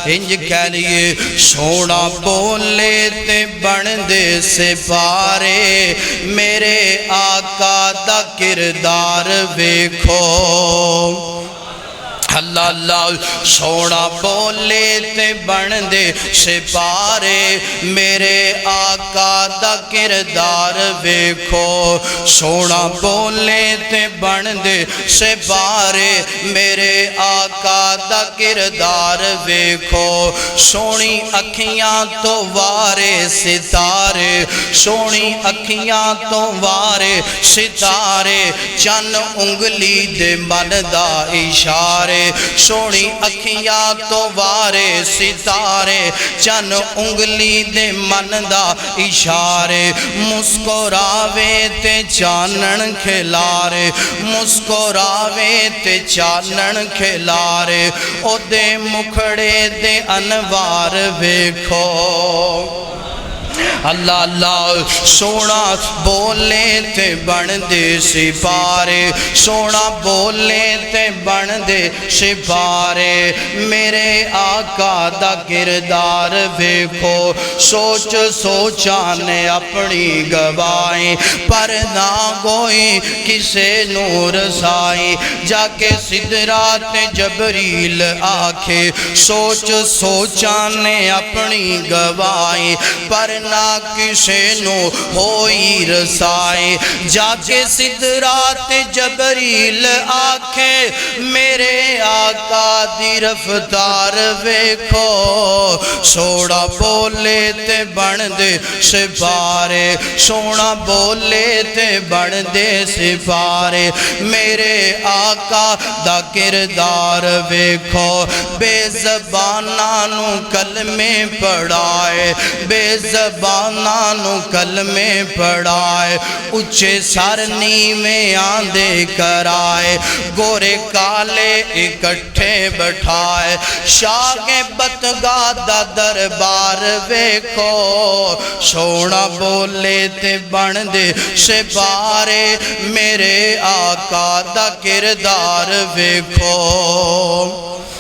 انج کہہ لیے سونا بولے تے بن دے سپارے میرے آقا دا کردار ویکھو اللہ اللہ سونا بولے تے بن دے سپارے میرے آقا دا کردار ویکھو سونا بولے تے بن دے سپارے میرے آقا دا کردار ویکھو سونی اکھیاں تو وارے ستارے سونی اکھیاں تو وارے ستارے چن انگلی دے من دا اشارے سونی اکھیاں تو وارے ستارے چن انگلی دے من دا اشارے مسکراوے تے چانن کھلارے مسکراوے تے چانن کھلارے او دے مکھڑے دے انوار ویکھو اللہ اللہ سونا بولے تے بن دے سپارے سونا بولے تے بن دے سپارے میرے آقا دا کردار ویکھو سوچ سوچانے اپنی گوائیں پر نہ گوئی کسے نور سائی جا کے سدرات جبریل آکھے سوچ سوچانے اپنی گوائیں پر نہ کسے نو ہوئی رسائی جا کے سدرات جبریل آکھے میرے آقا دی رفتار ویکھو سونا بولے تے بن دے سپارے سونا بولے تے بن دے سپارے میرے آقا دا کردار ویکھو بے زبانانو کلمے پڑھائے بے زبانانو کلمے پڑھائے اچھے سرنی میں آندے کرائے گورے کالے اکٹھے بٹھائے شاہ بتگاہ دا دربار ویکھو سونا بولے تے بن دے سپارے میرے آقا دا کردار ویکھو